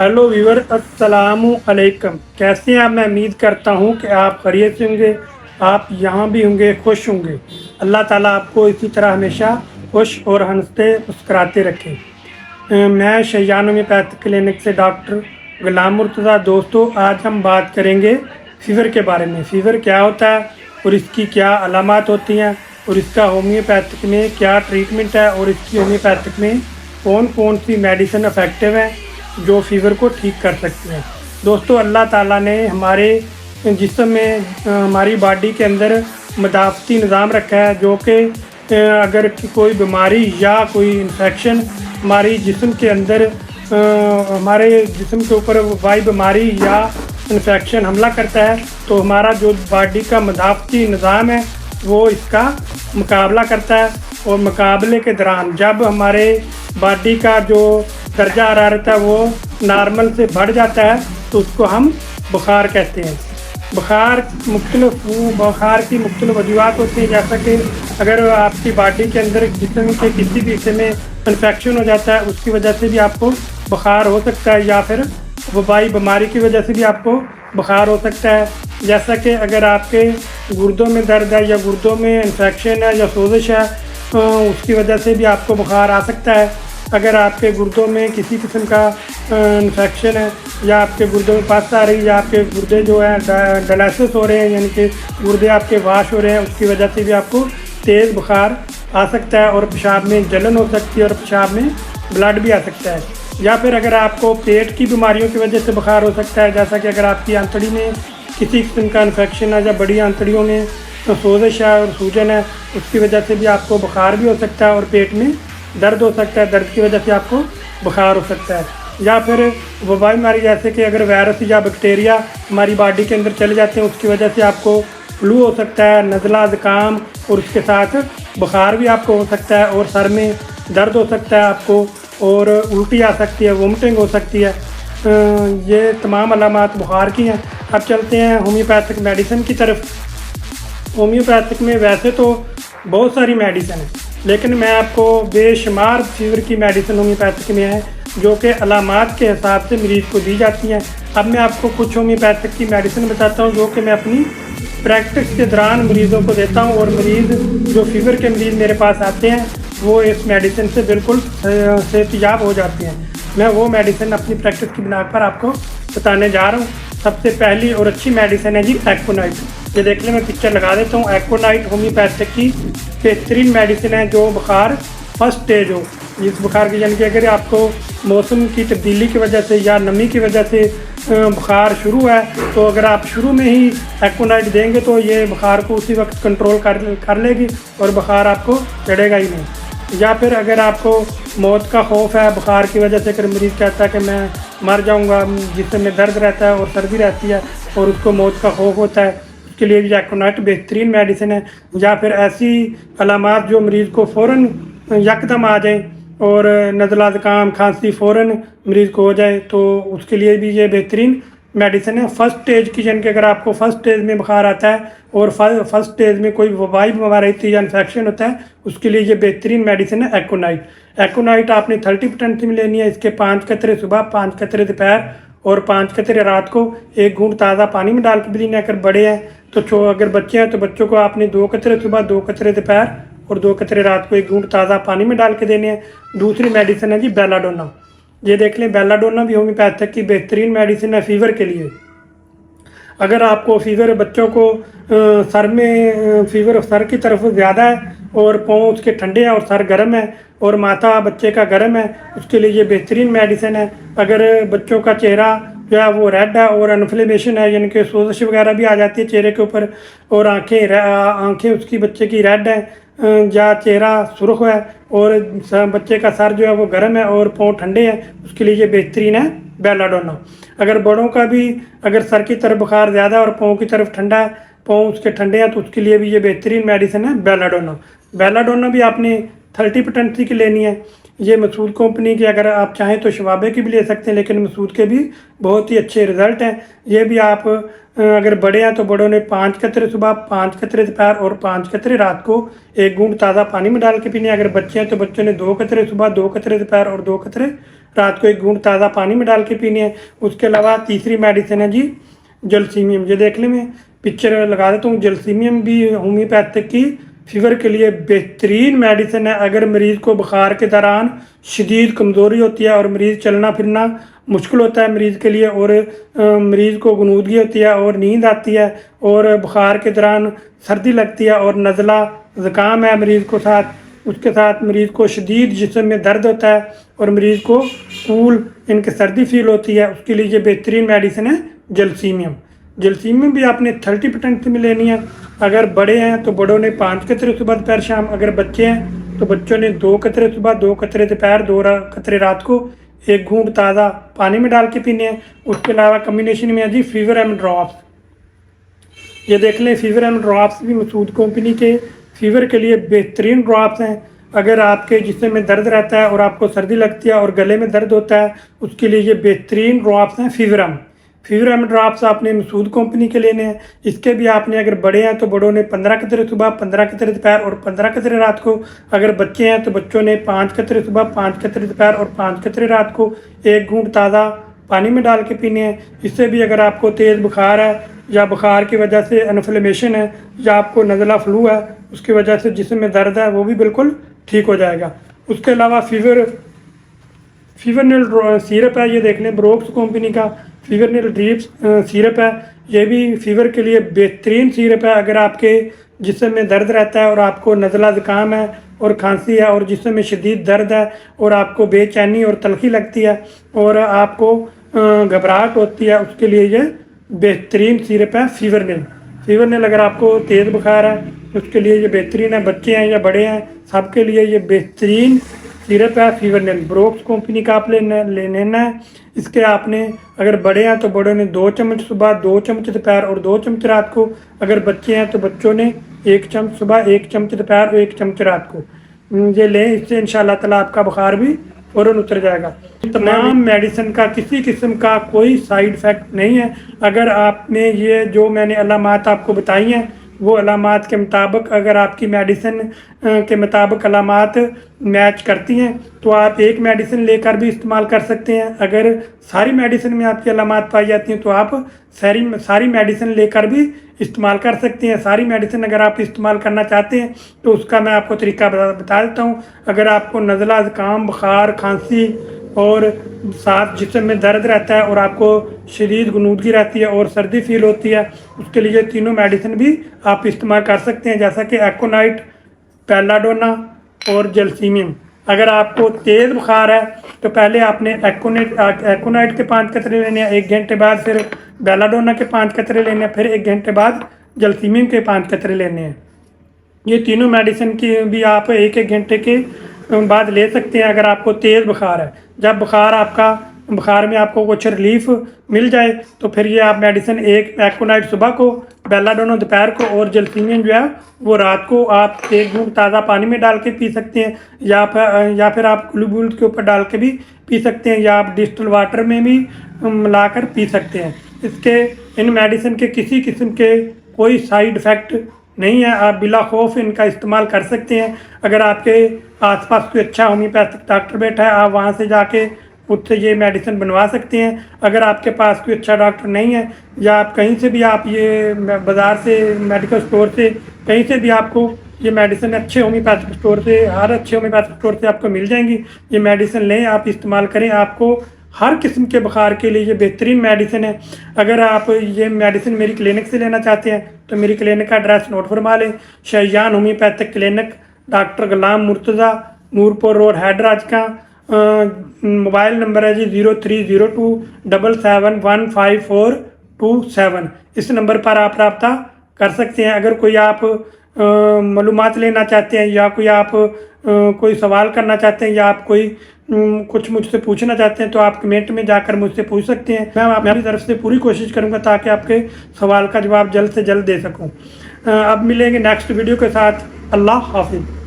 Hello viewer, अस्सलामु अलैकुम। कैसे हैं आप? मैं उम्मीद करता हूं कि आप खैरियत से होंगे। आप यहाँ भी होंगे, खुश होंगे। अल्लाह ताला आपको इसी तरह हमेशा खुश और हंसते मुस्कराते रखे। मैं शैयान होम्योपैथिक क्लिनिक से डॉक्टर गुलाम मुर्तज़ा। दोस्तों, आज हम बात करेंगे फ़ीवर के बारे में। फ़ीवर क्या होता है और इसकी क्या अलामात होती हैं और इसका होम्योपैथिक में क्या ट्रीटमेंट है और इसकी होम्योपैथिक में कौन कौन सी मेडिसिन इफ़ेक्टिव हैं जो फ़ीवर को ठीक कर सकते हैं। दोस्तों, अल्लाह ताला ने हमारे जिस्म में हमारी बॉडी के अंदर मदाफ़ती निज़ाम रखा है, जो कि अगर कोई बीमारी या कोई इन्फेक्शन हमारी जिस्म के अंदर हमारे जिस्म के ऊपर वाई बीमारी या इन्फेक्शन हमला करता है तो हमारा जो बॉडी का मदाफ़ती निज़ाम है वो इसका मुकाबला करता है। और मुकाबले के दौरान जब हमारे बॉडी का जो दर्जा हरारत है वो नॉर्मल से बढ़ जाता है तो उसको हम बुखार कहते हैं। बुखार की मुख्तलिफ वजूहत होती हैं, जैसा कि अगर आपकी बॉडी के अंदर जिस्म के किसी भी हिस्से में इन्फेक्शन हो जाता है उसकी वजह से भी आपको बुखार हो सकता है, या फिर वबाई बीमारी की वजह से भी आपको बुखार हो सकता है। जैसा कि अगर आपके गुर्दों में दर्द है या गुर्दों में इन्फेक्शन है या सोजिश है, उसकी वजह से भी आपको बुखार आ सकता है। अगर आपके गुर्दों में किसी किस्म का इन्फेक्शन है या आपके गुर्दों में पस आ रही है या आपके गुर्दे जो है डायलिसिस हो रहे हैं, यानी कि गुर्दे आपके वाश हो रहे हैं, उसकी वजह से भी आपको तेज़ बुखार आ सकता है और पेशाब में जलन हो सकती है और पेशाब में ब्लड भी आ सकता है। या फिर अगर आपको पेट की बीमारियों की वजह से बुखार हो सकता है, जैसा कि अगर आपकी आंतड़ी में किसी किस्म का इन्फेक्शन है या बड़ी आंतड़ियों में सोजिश है और सूजन है, उसकी वजह से भी आपको बुखार भी हो सकता है और पेट में दर्द हो सकता है, दर्द की वजह से आपको बुखार हो सकता है। या फिर वबाई बीमारी, जैसे कि अगर वायरस या बैक्टीरिया हमारी बॉडी के अंदर चले जाते हैं उसकी वजह से आपको फ्लू हो सकता है, नज़ला ज़ुकाम, और उसके साथ बुखार भी आपको हो सकता है और सर में दर्द हो सकता है आपको और उल्टी आ सकती है, वोमिटिंग हो सकती है। ये तमाम अलामात बुखार की हैं। अब चलते हैं होम्योपैथिक मेडिसिन की तरफ। होम्योपैथिक में वैसे तो बहुत सारी मेडिसिन है, लेकिन मैं आपको बेशुमार फ़ीवर की मेडिसिन होम्योपैथिक में है जो कि अलामात के हिसाब से मरीज़ को दी जाती हैं। अब मैं आपको कुछ होम्योपैथिक की मेडिसिन बताता हूँ जो कि मैं अपनी प्रैक्टिस के दौरान मरीज़ों को देता हूँ, और मरीज़ जो फ़ीवर के मरीज़ मेरे पास आते हैं वो इस मेडिसिन से बिल्कुल सेहतयाब हो जाते हैं। मैं वो मेडिसिन अपनी प्रैक्टिस की बिना पर आपको बताने जा रहा हूँ। सबसे पहली और अच्छी मेडिसिन है जी एकोनाइट। ये देख लें, मैं पिक्चर लगा देता हूँ। एकोनाइट होम्योपैथिक की बेहतरीन मेडिसिन है जो बुखार फर्स्ट स्टेज हो, इस बुखार की, यानी कि अगर आपको मौसम की तब्दीली की वजह से या नमी की वजह से बुखार शुरू है तो अगर आप शुरू में ही एकोनाइट देंगे तो ये बुखार को उसी वक्त कंट्रोल कर लेगी और बुखार आपको चढ़ेगा ही नहीं। या फिर अगर आपको मौत का खौफ है बुखार की वजह से, अगर मरीज़ कहता है कि मैं मर जाऊंगा, जिसम में दर्द रहता है और सर्दी रहती है और उसको मौत का खौफ होता है, उसके लिए भी एकोनाइट बेहतरीन मेडिसिन है। या फिर ऐसी अलामात जो मरीज़ को फ़ौरन यकदम आ जाए और नज़ला ज़ुकाम खांसी फ़ौरन मरीज़ को हो जाए तो उसके लिए भी ये बेहतरीन मेडिसिन है। फर्स्ट स्टेज की, यानी कि अगर आपको फर्स्ट स्टेज में बुखार आता है और फर्स्ट स्टेज में कोई वबाई बीमारी थी या इन्फेक्शन होता है, उसके लिए ये बेहतरीन मेडिसिन है एकोनाइट। एकोनाइट आपने 30% में लेनी है। इसके 5 कतरे सुबह, 5 कतरे दोपहर और 5 कतरे रात को 1 घूंट ताज़ा पानी में डाल के भी लेना। अगर बड़े हैं तो अगर बच्चे हैं तो बच्चों को आपने 2 कतरे सुबह, 2 कतरे दोपहर और 2 कतरे रात को 1 घूंट ताज़ा पानी में डाल के देने हैं। दूसरी मेडिसिन है जी बेलाडोना। ये देख लें, बेलाडोना भी होम्योपैथिक की बेहतरीन मेडिसिन है फ़ीवर के लिए। अगर आपको फ़ीवर, बच्चों को सर में फ़ीवर सर की तरफ ज़्यादा है और पाँव उसके ठंडे हैं और सर गर्म है और माथा बच्चे का गर्म है, उसके लिए ये बेहतरीन मेडिसिन है। अगर बच्चों का चेहरा जो है वो रेड है और इन्फ्लेमेशन है, यानी कि सोजिश वगैरह भी आ जाती है चेहरे के ऊपर, और आँखें उसकी बच्चे की रेड है या चेहरा सुर्ख है और बच्चे का सर जो है वो गर्म है और पाँव ठंडे हैं, उसके लिए ये बेहतरीन है बेलाडोना। अगर बड़ों का भी अगर सर की तरफ बुखार ज़्यादा और पाँव की तरफ ठंडा है, पाँव उसके ठंडे हैं, तो उसके लिए भी ये बेहतरीन मेडिसिन है बेलाडोना। बेलाडोना भी आपने 30% की लेनी है। ये मसूद कंपनी की, अगर आप चाहें तो शवाबे की भी ले सकते हैं, लेकिन मसूद के भी बहुत ही अच्छे रिज़ल्ट हैं। ये भी आप अगर बड़े हैं तो बड़ों ने 5 कतरे सुबह, 5 कतरे दोपहर और 5 कतरे रात को 1 घूंट ताज़ा पानी में डाल के पीने। अगर बच्चे हैं तो बच्चों ने 2 कतरे सुबह, 2 कतरे दोपहर और 2 कतरे رات کو 1 گھونٹ تازہ پانی میں ڈال کے پینی ہے۔ اس کے علاوہ تیسری میڈیسن ہے جی جلسیمیم، یہ دیکھ لیں میں پکچر لگا دیتا ہوں۔ جلسیمیم بھی ہومیوپیتھک کی فیور کے لیے بہترین میڈیسن ہے۔ اگر مریض کو بخار کے دوران شدید کمزوری ہوتی ہے اور مریض چلنا پھرنا مشکل ہوتا ہے مریض کے لیے، اور مریض کو غنودگی ہوتی ہے اور نیند آتی ہے، اور بخار کے دوران سردی لگتی ہے اور نزلہ زکام ہے مریض کو ساتھ، اس کے ساتھ مریض کو شدید جسم میں درد ہوتا ہے اور مریض کو ان کے سردی فیل ہوتی ہے، اس کے لیے یہ بہترین میڈیسن ہے جلسیمیم۔ جلسیمیم بھی آپ نے 30% میں لینی ہے۔ اگر بڑے ہیں تو بڑوں نے 5 قطرے صبح دوپہر شام، اگر بچے ہیں تو بچوں نے 2 قطرے صبح 2 قطرے دوپہر 2 قطرے رات کو 1 گھونٹ تازہ پانی میں ڈال کے پینے ہیں۔ اس کے علاوہ کمبینیشن میں ہے جی فیور ایم ڈراپس، یہ دیکھ لیں فیور ایم ڈراپس بھی مسعود کمپنی کے فیور کے لیے بہترین ڈراپس ہیں۔ اگر آپ کے جسم میں درد رہتا ہے اور آپ کو سردی لگتی ہے اور گلے میں درد ہوتا ہے، اس کے لیے یہ بہترین ڈراپس ہیں فیور ایم ڈراپس آپ نے مسعود کمپنی کے لینے ہیں۔ اس کے بھی آپ نے اگر بڑے ہیں تو بڑوں نے 15 قطرے صبح 15 قطرے دوپہر اور 15 قطرے رات کو، اگر بچے ہیں تو بچوں نے 5 قطرے صبح 5 قطرے دوپہر اور 5 قطرے رات کو 1 گھونٹ تازہ پانی میں ڈال کے پینے ہیں۔ اس سے بھی اگر آپ کو تیز بخار ہے یا بخار کی وجہ سے انفلیمیشن ہے یا آپ کو نزلہ فلو ہے، اس کی وجہ سے جسم میں درد ہے، وہ بھی بالکل ٹھیک ہو جائے گا۔ اس کے علاوہ فیورنل سیرپ ہے، یہ دیکھ لیں بروکس کمپنی کا فیورنل ڈریپ سیرپ ہے، یہ بھی فیور کے لیے بہترین سیرپ ہے۔ اگر آپ کے جسم میں درد رہتا ہے اور آپ کو نزلہ زکام ہے اور کھانسی ہے اور جسم میں شدید درد ہے اور آپ کو بے چینی اور تلخی لگتی ہے اور آپ کو گھبراہٹ ہوتی ہے، اس کے لیے یہ بہترین سیرپ ہے فیورنل۔ اگر آپ کو تیز بخار ہے اس کے لیے یہ بہترین ہے، بچے ہیں یا بڑے ہیں سب کے لیے یہ بہترین سیرپ ہے فیورنل۔ بروکس کمپنی کا آپ لینا ہے۔ اس کے آپ نے اگر بڑے ہیں تو بڑوں نے 2 چمچ صبح 2 چمچ دوپہر اور 2 چمچ رات کو، اگر بچے ہیں تو بچوں نے 1 چمچ صبح 1 چمچ دوپہر اور 1 چمچ رات کو یہ لیں۔ اس سے انشاءاللہ تعالیٰ آپ کا بخار بھی فوراً اتر جائے گا۔ تمام میڈیسن کا کسی قسم کا کوئی سائیڈ ایفیکٹ نہیں ہے۔ اگر آپ نے یہ جو میں نے علامات آپ کو بتائی ہیں وہ علامات کے مطابق اگر آپ کی میڈیسن کے مطابق علامات میچ کرتی ہیں تو آپ ایک میڈیسن لے کر بھی استعمال کر سکتے ہیں۔ اگر ساری میڈیسن میں آپ کی علامات پائی جاتی ہیں تو آپ ساری میڈیسن لے کر بھی استعمال کر سکتے ہیں۔ ساری میڈیسن اگر آپ استعمال کرنا چاہتے ہیں تو اس کا میں آپ کو طریقہ بتا دیتا ہوں۔ اگر آپ کو نزلہ زکام بخار کھانسی اور ساتھ جسم میں درد رہتا ہے اور آپ کو شدید غنودگی رہتی ہے اور سردی فیل ہوتی ہے، اس کے لیے تینوں میڈیسن بھی آپ استعمال کر سکتے ہیں، جیسا کہ ایکونائٹ، بیلاڈونا اور جلسیمیم۔ اگر آپ کو تیز بخار ہے تو پہلے آپ نے ایکونائٹ کے 5 قطرے لینے ہیں، 1 گھنٹے بعد پھر بیلاڈونا کے 5 قطرے لینے ہیں، پھر 1 گھنٹے بعد جلسیمیم کے 5 قطرے لینے ہیں۔ یہ تینوں میڈیسن کی بھی آپ 1 گھنٹے کے بعد لے سکتے ہیں اگر آپ کو تیز بخار ہے۔ جب بخار میں آپ کو کچھ ریلیف مل جائے تو پھر یہ آپ میڈیسن ایکونائٹ صبح کو، بیلاڈونا دوپہر کو اور جلسیمیم جو ہے وہ رات کو آپ 1 گھونٹ تازہ پانی میں ڈال کے پی سکتے ہیں، یا پھر آپ گلوبولز کے اوپر ڈال کے بھی پی سکتے ہیں، یا آپ ڈسٹل واٹر میں بھی ملا کر پی سکتے ہیں۔ ان میڈیسن کے کسی قسم کے کوئی سائیڈ ایفیکٹ نہیں ہے، آپ بلا خوف ان کا استعمال کر سکتے ہیں۔ اگر آپ کے آس پاس کوئی اچھا ہومیوپیتھک ڈاکٹر بیٹھا ہے آپ وہاں سے جا کے اس سے یہ میڈیسن بنوا سکتے ہیں۔ اگر آپ کے پاس کوئی اچھا ڈاکٹر نہیں ہے یا آپ کہیں سے بھی آپ یہ بازار سے میڈیکل اسٹور سے کہیں سے بھی آپ کو یہ میڈیسن اچھے ہومیوپیتھک اسٹور سے ہر اچھے ہومیوپیتھک اسٹور سے آپ کو مل جائیں گی، یہ میڈیسن لیں، آپ استعمال کریں۔ آپ کو ہر قسم کے بخار کے لیے یہ بہترین میڈیسن ہے۔ اگر آپ یہ میڈیسن میری کلینک سے لینا چاہتے ہیں تو میری کلینک کا ایڈریس نوٹ فرما لیں، شیجان homeopathic clinic, doctor Ghulam Murtaza, Noorpur road حیدراج کا۔ موبائل نمبر ہے جی 030277155427۔ اس نمبر پر آپ رابطہ کر سکتے ہیں۔ اگر کوئی آپ معلومات لینا چاہتے ہیں یا کوئی سوال کرنا چاہتے ہیں یا آپ کچھ مجھ سے پوچھنا چاہتے ہیں تو آپ کمنٹ میں جا کر مجھ سے پوچھ سکتے ہیں۔ میں اپنی طرف سے پوری کوشش کروں گا تاکہ آپ کے سوال کا جواب جلد سے جلد دے سکوں۔ اب ملیں گے نیکسٹ ویڈیو کے ساتھ۔ اللہ حافظ۔